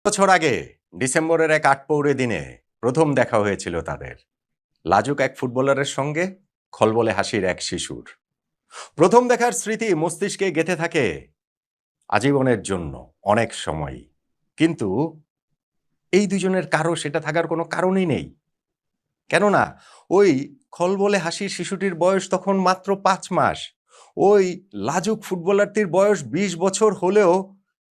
বছর আগে ডিসেম্বরের এক আটপৌরে দিনে প্রথম দেখা হয়েছিল তাদের। লাজুক এক ফুটবলারের সঙ্গে খলবলে হাসির এক শিশুর। প্রথম দেখার স্মৃতি মস্তিষ্কে গেঁথে থাকে আজীবনের জন্য, অনেক সময়ই। কিন্তু এই দুজনের কারো সেটা থাকার কোনো কারণই নেই। কেননা ওই খলবলে হাসির শিশুটির বয়স তখন মাত্র 5 মাস। ওই লাজুক ফুটবলারটির বয়স 20 বছর হলেও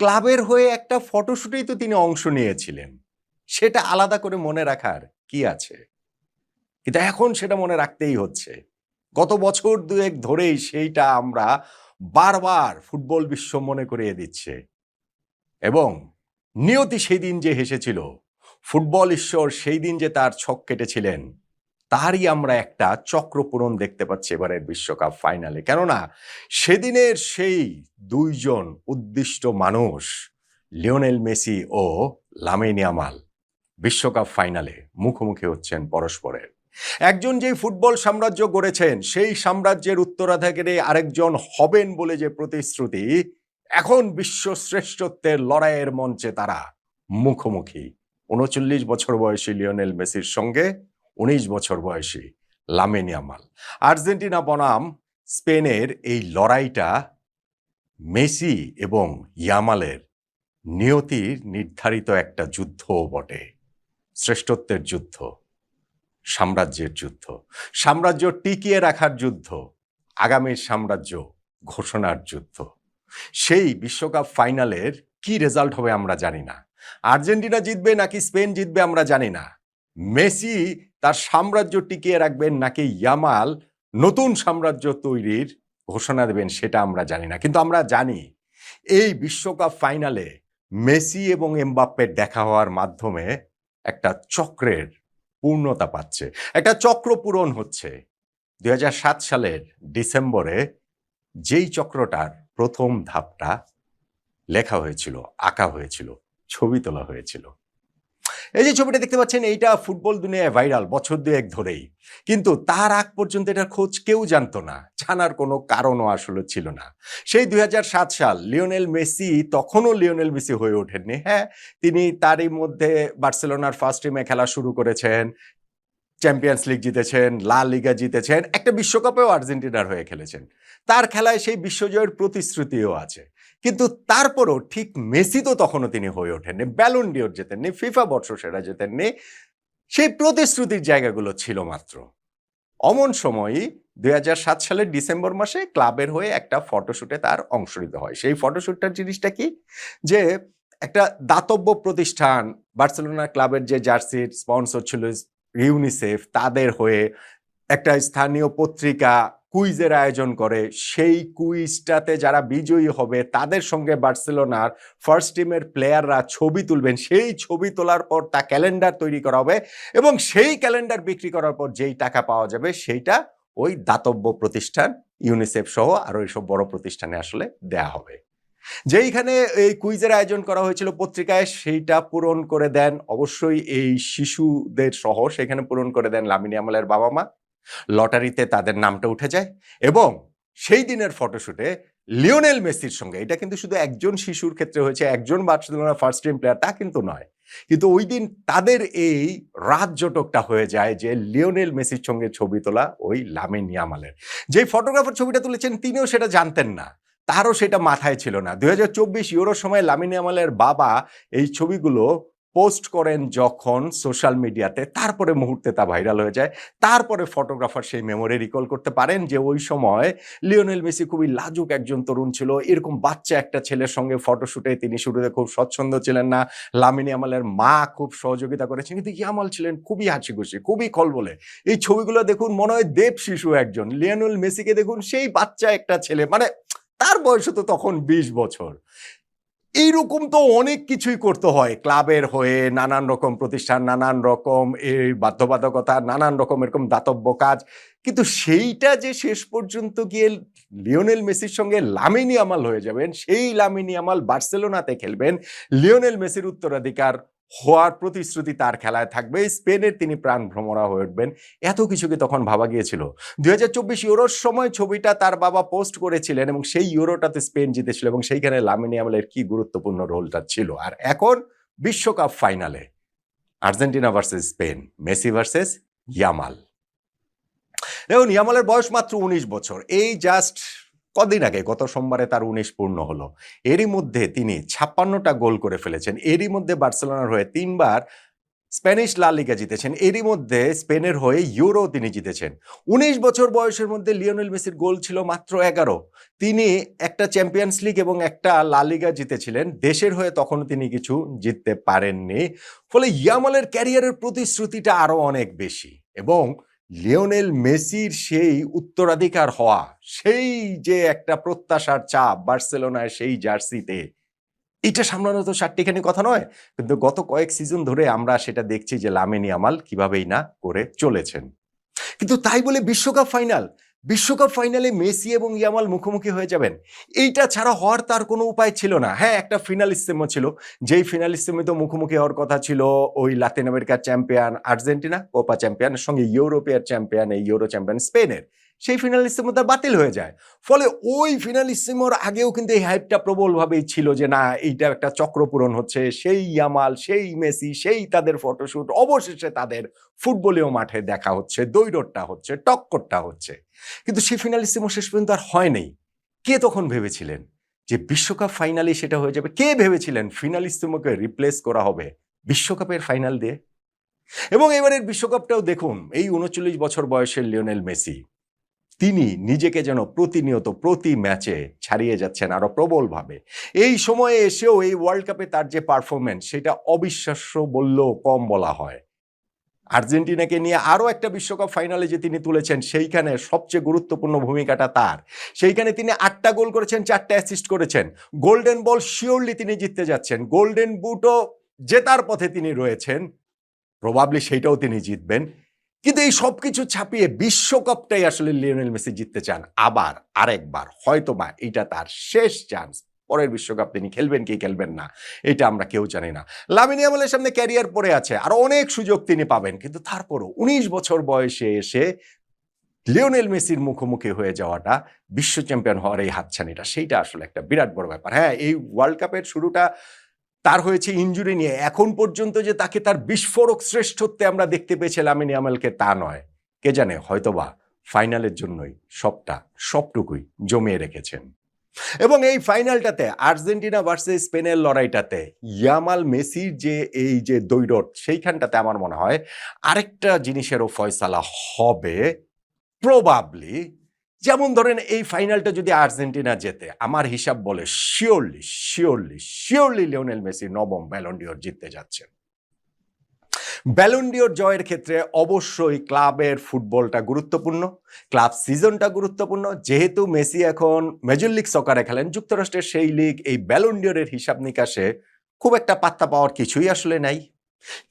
ক্লাবের হয়ে একটা ফটোশুটেই তো তিনি অংশ নিয়েছিলেন। সেটা আলাদা করে মনে রাখার কি আছে? কিন্তু এখন সেটা মনে রাখতেই হচ্ছে। গত বছর দুয়েক ধরেই সেইটা আমরা বারবার ফুটবল বিশ্ব মনে করিয়ে দিচ্ছে। এবং নিয়তি সেই দিন যে হেসেছিল, ফুটবল ঈশ্বর সেই দিন যে তার ছক কেটেছিলেন, তারই আমরা একটা চক্রপূরণ দেখতে পাচ্ছি এবারের বিশ্বকাপ ফাইনালে। কেননা সেদিনের সেই দুইজন উদ্দিষ্ট মানুষ, লিওনেল মেসি ও লামিন ইয়ামাল, বিশ্বকাপ ফাইনালে মুখোমুখি হচ্ছেন পরস্পরের। একজন যেই ফুটবল সাম্রাজ্য গড়েছেন, সেই সাম্রাজ্যের উত্তরাধিকারী আরেকজন হবেন বলে যে প্রতিশ্রুতি, এখন বিশ্ব শ্রেষ্ঠত্বের লড়াইয়ের মঞ্চে তারা মুখোমুখি। 39 বছর বয়সী লিওনেল মেসির সঙ্গে 19 বছর বয়সী লামিন ইয়ামাল। আর্জেন্টিনা বনাম স্পেনের এই লড়াইটা মেসি এবং ইয়ামালের নিয়তির নির্ধারিত একটা যুদ্ধও বটে। শ্রেষ্ঠত্বের যুদ্ধ, সাম্রাজ্যের যুদ্ধ, সাম্রাজ্য টিকিয়ে রাখার যুদ্ধ, আগামীর সাম্রাজ্য ঘোষণার যুদ্ধ। সেই বিশ্বকাপ ফাইনালের কি রেজাল্ট হবে আমরা জানি না। আর্জেন্টিনা জিতবে নাকি স্পেন জিতবে আমরা জানি না। মেসি তার সাম্রাজ্য টিকিয়ে রাখবেন নাকি ইয়ামাল নতুন সাম্রাজ্য তৈরির ঘোষণা দেবেন সেটা আমরা জানি না। কিন্তু আমরা জানি এই বিশ্বকাপ ফাইনালে মেসি এবং এমবাপ্পের দেখা হওয়ার মাধ্যমে একটা চক্রের পূর্ণতা পাচ্ছে, একটা চক্র পূরণ হচ্ছে। 2007 সালের ডিসেম্বরে যেই চক্রটার প্রথম ধাপটা লেখা হয়েছিল, আঁকা হয়েছিল, ছবি তোলা হয়েছিল। এই যে ছবিটা দেখতে পাচ্ছেন, এইটা ফুটবল দুনিয়ায় ভাইরাল বছর দুয়েক ধরেই। কিন্তু তার আগ পর্যন্ত এটার খোঁজ কেউ জানতো না, জানার কোনো কারণও আসলে ছিল না। সেই 2007 সাল, লিওনেল মেসি তখনও লিওনেল মেসি হয়ে ওঠেননি। হ্যাঁ, তিনি তারই মধ্যে বার্সেলোনার ফার্স্ট টিমে খেলা শুরু করেছেন, চ্যাম্পিয়ন্স লিগ জিতেছেন, লা লিগা জিতেছেন, একটা বিশ্বকাপেও আর্জেন্টিনার হয়ে খেলেছেন। তার খেলায় সেই বিশ্বজয়ের প্রতিশ্রুতিও আছে। কিন্তু তারপরও ঠিক মেসি তো তখনও তিনি হয়ে ওঠেননি, ব্যালন ডিওর জেতেননি, ফিফা বর্ষসেরা জেতেননি। সেই প্রতিশ্রুতির জায়গাগুলো ছিল মাত্র। অমন সময়ই 2007 সালের ডিসেম্বর মাসে ক্লাবের হয়ে একটা ফটোশুটে তার অংশ নিতে হয়। সেই ফটোশুটটার জিনিসটা কি, যে একটা দাতব্য প্রতিষ্ঠান, বার্সেলোনা ক্লাবের যে জার্সির স্পন্সর ছিল ইউনিসেফ, তাদের হয়ে একটা স্থানীয় পত্রিকা কুইজের আয়োজন করে। সেই কুইজটাতে যারা বিজয়ী হবে তাদের সঙ্গে বার্সেলোনার ফার্স্ট টিমের প্লেয়াররা ছবি তুলবেন। সেই ছবি তোলার পর তা ক্যালেন্ডার তৈরি করা হবে এবং সেই ক্যালেন্ডার বিক্রি করার পর যেই টাকা পাওয়া যাবে সেইটা ওই দাতব্য প্রতিষ্ঠান ইউনিসেফ সহ আরো এইসব বড় প্রতিষ্ঠানে আসলে দেয়া হবে। যেইখানে এই কুইজের আয়োজন করা হয়েছিল পত্রিকায়, সেইটা পূরণ করে দেন অবশ্যই এই শিশুদের সহ, সেখানে পূরণ করে দেন লামিন ইয়ামালের বাবা মা। লটারিতে তাদের নামটা উঠে যায় এবং সেই দিনের ফটোশুটে লিওনেল মেসির সঙ্গে, এটা কিন্তু শুধু একজন শিশুর ক্ষেত্রে হয়েছে, একজন বার্সেলোনা ফার্স্ট টিম প্লেয়ার তা কিন্তু নয়, কিন্তু ওই দিন তাদের এই রাত জটকটা হয়ে যায় যে লিওনেল মেসির সঙ্গে ছবি তোলা ওই লামিন ইয়ামালের। যে ফটোগ্রাফার ছবিটা তুলেছেন তিনিও সেটা জানতেন না, তারও সেটা মাথায় ছিল না। 2024 ইউরোর সময় লামিন ইয়ামালের বাবা এই ছবিগুলো পোস্ট করেন যখন সোশ্যাল মিডিয়াতে, তারপরে মুহূর্তে তা ভাইরাল হয়ে যায়। তারপরে ফটোগ্রাফার সেই মেমোরি রিকল করতে পারেন যে ওই সময় লিওনেল মেসি খুবই লাজুক একজন তরুণ ছিল, এরকম বাচ্চা একটা ছেলের সঙ্গে ফটোশুটে তিনি শুরুতে খুব স্বচ্ছন্দ ছিলেন না। লামিন ইয়ামালের মা খুব সহযোগিতা করেছেন, কিন্তু ইয়ামাল ছিলেন খুবই হাসিখুশি, খুবই খলবলে। এই ছবিগুলো দেখুন, মনে হয় দেব শিশু একজন। লিওনেল মেসিকে দেখুন, সেই বাচ্চা একটা ছেলে, মানে তার বয়স তো তখন 20 বছর। এইরকম তো অনেক কিছুই করতে হয় ক্লাবের হয়ে, নানান রকম প্রতিষ্ঠান, নানান রকম এই বাধ্যবাধকতা, নানান রকম এরকম দাতব্য কাজ। কিন্তু সেইটা যে শেষ পর্যন্ত গিয়ে লিওনেল মেসির সঙ্গে লামিন ইয়ামাল হয়ে যাবেন, সেই লামিন ইয়ামাল বার্সেলোনাতে খেলবেন, লিওনেল মেসির উত্তরাধিকার হওয়ার প্রতিশ্রুতি তার খেলায় থাকবে, স্পেনের তিনি প্রাণ ভ্রমরা হয়ে উঠবেন, এত কিছু কি তখন ভাবা গিয়েছিল? 2024 ইউরোর সময় ছবিটা তার বাবা পোস্ট করেছিলেন এবং সেই ইউরোটাতে স্পেন জিতেছিল এবং সেইখানে লামিন ইয়ামালের কি গুরুত্বপূর্ণ রোলটা ছিল। আর এখন বিশ্বকাপ ফাইনালে Argentina versus Spain, Messi versus Yamal. দেখুন, ইয়ামালের বয়স মাত্র 19 বছর। এই জাস্ট কদিন আগে, গত সোমবারে তার 19 পূর্ণ হলো। এরই মধ্যে তিনি 56টা গোল করে ফেলেছেন। এরই মধ্যে বার্সেলোনার হয়ে 3বার স্প্যানিশ লা লিগা জিতেছেন। এরই মধ্যে স্পেনের হয়ে ইউরো তিনি জিতেছেন। 19 বছর বয়সের মধ্যে লিওনেল মেসির গোল ছিল মাত্র 11। তিনি একটা চ্যাম্পিয়ন্স লিগ এবং একটা লা লিগা জিতেছিলেন। দেশের হয়ে তখনও তিনি কিছু জিততে পারেননি। ফলে ইয়ামালের ক্যারিয়ারের প্রতিশ্রুতিটা আরো অনেক বেশি, এবং লিওনেল মেসির সেই উত্তরাধিকার হওয়া, সেই যে একটা প্রত্যাশার চাপ বার্সেলোনায় সেই জার্সিতে, এটা সামলানো তো চারটিখানি কথা নয়। কিন্তু গত কয়েক সিজন ধরে আমরা সেটা দেখছি যে লামিন ইয়ামাল কিভাবেই না করে চলেছেন। কিন্তু তাই বলে বিশ্বকাপ ফাইনালে মেসি এবং ইয়ামাল মুখোমুখি হয়ে যাবেন, এইটা ছাড়া হওয়ার তার কোনো উপায় ছিল না। হ্যাঁ, একটা ফিনালিস্টেমও ছিল, যেই ফিনালিস্টেমে তো মুখোমুখি হওয়ার কথা ছিল ওই লাতিন আমেরিকার চ্যাম্পিয়ন আর্জেন্টিনা, কোপা চ্যাম্পিয়নের সঙ্গে ইউরোপীয় চ্যাম্পিয়ন, এই ইউরো চ্যাম্পিয়ন স্পেনের। সেই ফিনালিস্টেমো তার বাতিল হয়ে যায়। ফলে ওই ফিনালিস্টেমোর আগেও কিন্তু এই হাইপটা প্রবলভাবেই ছিল যে না, এইটা একটা চক্রপূরণ হচ্ছে, সেই ইয়ামাল, সেই মেসি, সেই তাদের ফটোশুট, অবশেষে তাদের ফুটবলীয় মাঠে দেখা হচ্ছে, দৈরটটা হচ্ছে, টক্করটা হচ্ছে। কিন্তু সেই ফিনালিস্টেমো শেষ পর্যন্ত আর হয় নাই। কে তখন ভেবেছিলেন যে বিশ্বকাপ ফাইনালে সেটা হয়ে যাবে? কে ভেবেছিলেন ফিনালিস্টেমোকে রিপ্লেস করা হবে বিশ্বকাপের ফাইনাল দিয়ে? এবং এবারের বিশ্বকাপটাও দেখুন, এই 39 বছর বয়সের লিওনেল মেসি, তিনি নিজেকে যেন প্রতিনিয়ত প্রতি ম্যাচে ছাড়িয়ে যাচ্ছেন আরো প্রবলভাবে। এই সময়ে এসেও এই ওয়ার্ল্ড কাপে তার যে পারফরমেন্স, সেটা অবিশ্বাস্য বললেও কম বলা হয়। আর্জেন্টিনাকে নিয়ে আরো একটা বিশ্বকাপ ফাইনালে যে তিনি তুলেছেন, সেইখানে সবচেয়ে গুরুত্বপূর্ণ ভূমিকাটা তার। সেইখানে তিনি 8টা গোল করেছেন, 4টা অ্যাসিস্ট করেছেন। গোল্ডেন বল শিওরলি তিনি জিততে যাচ্ছেন, গোল্ডেন বুটও জেতার পথে তিনি রয়েছেন, প্রবাবলি সেইটাও তিনি জিতবেন। কিন্তু এই সবকিছু ছাপিয়ে বিশ্বকাপটাই আসলে লিওনেল মেসি জিততে চান আবার আরেকবার। হয়তোবা এটা তার শেষ চান্স। পরের বিশ্বকাপ তিনি খেলবেন কি খেলবেন না, এটা আমরা কেউ জানি না। লামিন ইয়ামালের সামনে ক্যারিয়ার পড়ে আছে, আরো অনেক সুযোগ তিনি পাবেন, কিন্তু তারপরও 19 বছর বয়সে এসে লিওনেল মেসির মুখোমুখি হয়ে যাওয়াটা, বিশ্ব চ্যাম্পিয়ন হওয়ার এই হাতছানিটা, সেইটা আসলে একটা বিরাট বড় ব্যাপার। হ্যাঁ, এই ওয়ার্ল্ড কাপের শুরুটা তার হয়েছে ইনজুরি নিয়ে। এখন পর্যন্ত যে তাকে তার বিস্ফোরক শ্রেষ্ঠত্বে আমরা দেখতে পেয়েছি লামিন ইয়ামালকে, তা নয়। কে জানে, হয়তোবা ফাইনালের জন্যই সবটুকুই জমিয়ে রেখেছেন। এবং এই ফাইনালটাতে আর্জেন্টিনা ভার্সেস স্পেনের লড়াইটাতে ইয়ামাল মেসির যে এই যে দৈরথ, সেইখানটাতে আমার মনে হয় আরেকটা জিনিসেরও ফয়সালা হবে প্রবাবলি। যেমন ধরেন, এই ফাইনালটা যদি আর্জেন্টিনা জেতে, আমার হিসাব বলে শিওরলি লিওনেল মেসি নবম ব্যালন ডিওর জিততে যাচ্ছেন। ব্যালন ডিওর জয়ের ক্ষেত্রে অবশ্যই ক্লাবের ফুটবলটা গুরুত্বপূর্ণ, ক্লাব সিজনটা গুরুত্বপূর্ণ। যেহেতু মেসি এখন মেজর লিগ সকারে খেলেন, যুক্তরাষ্ট্রের সেই লিগ, এই ব্যালন ডিওরের হিসাব নিকাশে খুব একটা পাত্তা পাওয়ার কিছুই আসলে নাই।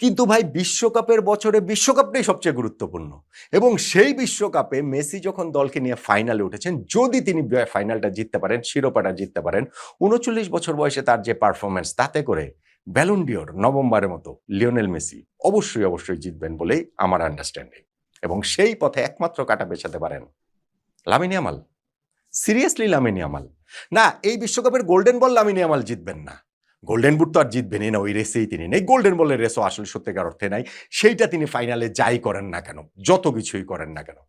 কিন্তু ভাই, বিশ্বকাপের বছরে বিশ্বকাপটাই সবচেয়ে গুরুত্বপূর্ণ, এবং সেই বিশ্বকাপে মেসি যখন দলকে নিয়ে ফাইনালে উঠেছেন, যদি তিনি ফাইনালটা জিততে পারেন, শিরোপাটা জিততে পারেন, 39 বছর বয়সে তার যে পারফরমেন্স, তাতে করে ব্যালন ডিওর নবমবারের মতো লিওনেল মেসি অবশ্যই জিতবেন বলেই আমার আন্ডারস্ট্যান্ডিং। এবং সেই পথে একমাত্র কাঁটা বেছাতে পারেন Lamine Yamal. Seriously Lamine Yamal. না, এই বিশ্বকাপের গোল্ডেন বল লামিন ইয়ামাল জিতবেন না, গোল্ডেন বুট তো আর জিতবেনই না, ওই রেসেই তিনি নেই। গোল্ডেন বলের রেসও আসলে সত্যিকার অর্থে নাই। সেইটা তিনি ফাইনালে যাই করেন না কেন, যত কিছুই করেন না কেন।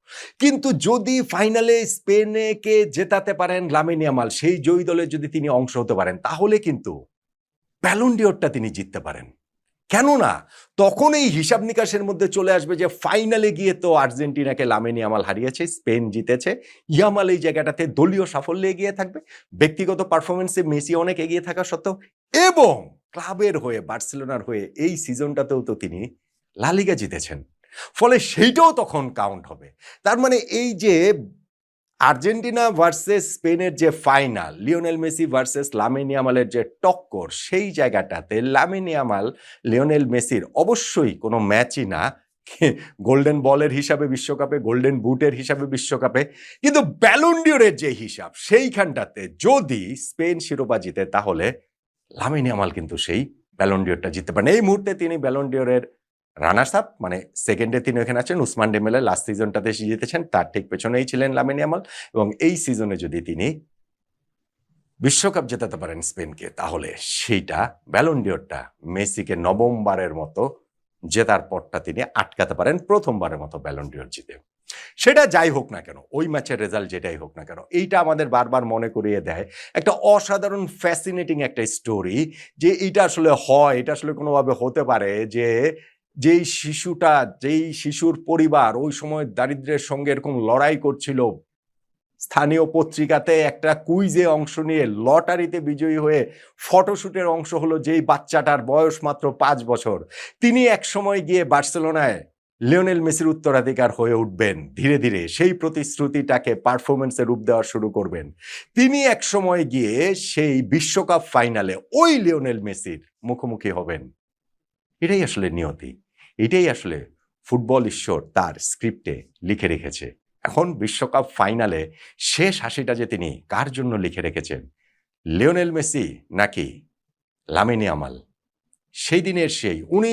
কিন্তু যদি ফাইনালে স্পেনকে জেতাতে পারেন লামিন ইয়ামাল, সেই জয়ী দলে যদি তিনি অংশ হতে পারেন, তাহলে কিন্তু ব্যালন ডিওরটা তিনি জিততে পারেন। কেননা তখন এই হিসাব নিকাশের মধ্যে চলে আসবে যে ফাইনালে গিয়ে তো আর্জেন্টিনাকে লামিন ইয়ামাল হারিয়েছে, স্পেন জিতেছে। ইয়ামাল এই জায়গাটাতে দলীয় সাফল্যে এগিয়ে থাকবে, ব্যক্তিগত পারফরমেন্সে মেসি অনেক এগিয়ে থাকা সত্ত্বেও, এবং ক্লাবের হয়ে, বার্সেলোনার হয়ে এই সিজনটাতেও তো তিনি লা লিগা জিতেছেন। ফলে সেইটাও তখন কাউন্ট হবে। তার মানে এই যে আর্জেন্টিনা ভার্সেস স্পেনের যে final, Lionel Messi versus Lamine ইয়ামালের যে টক্কর, সেই জায়গাটাতে লামিন ইয়ামাল লিওনেল মেসির অবশ্যই কোনো ম্যাচই না, গোল্ডেন বলের হিসাবে বিশ্বকাপে, গোল্ডেন বুটের হিসাবে বিশ্বকাপে, কিন্তু ব্যালন ডিওরের যে হিসাব, সেইখানটাতে যদি স্পেন শিরোপা জিতে, তাহলে লামিন ইয়ামাল কিন্তু সেই ব্যালন ডিওরটা জিততে পারেন। এই মুহূর্তে তিনি ব্যালন ডিওরের রানার্স আপ, মানে সেকেন্ডে তিনি ওখানে আছেন। উসমান ডেম্বেলে লাস্ট সিজনটাতে জিতেছেন, তার ঠিক পেছনেই ছিলেন লামিন ইয়ামাল। এবং এই সিজনে যদি তিনি বিশ্বকাপ জেতাতে পারেন স্পেনকে, তাহলে সেইটা ব্যালন ডিওরটা মেসিকে নবমবারের মতো জেতার পরটা তিনি আটকাতে পারেন প্রথমবারের মতো ব্যালন ডিওর জিতে। সেটা যাই হোক না কেন, ওই ম্যাচের রেজাল্ট যেটাই হোক না কেন, এইটা আমাদের বারবার মনে করিয়ে দেয় একটা অসাধারণ ফ্যাসিনেটিং একটা স্টোরি, যে এইটা আসলে হয়, এটা আসলে কোনোভাবে হতে পারে যে যেই শিশুর পরিবার ওই সময় দারিদ্র্যের সঙ্গে এরকম লড়াই করছিল, স্থানীয় পত্রিকাতে একটা কুইজে অংশ নিয়ে লটারিতে বিজয়ী হয়ে ফটোশুটের অংশ হলো যেই বাচ্চাটার বয়স মাত্র 5 বছর, তিনি একসময় গিয়ে বার্সেলোনায় লিওনেল মেসির উত্তরাধিকার হয়ে উঠবেন, ধীরে ধীরে সেই প্রতিশ্রুতিটাকে পারফরমেন্সে রূপ দেওয়া শুরু করবেন। তিনি একসময় গিয়ে সেই বিশ্বকাপ ফাইনালে ওই লিওনেল মেসির মুখোমুখি হবেন। এটাই আসলে নিয়তি, এটাই আসলে ফুটবল ঈশ্বর তার স্ক্রিপ্টে লিখে রেখেছে। এখন বিশ্বকাপ ফাইনালে শেষ হাসিটা যে তিনি কার জন্য লিখে রেখেছেন, লিওনেল মেসি নাকি লামিন ইয়ামাল, সেই দিনের সেই উনি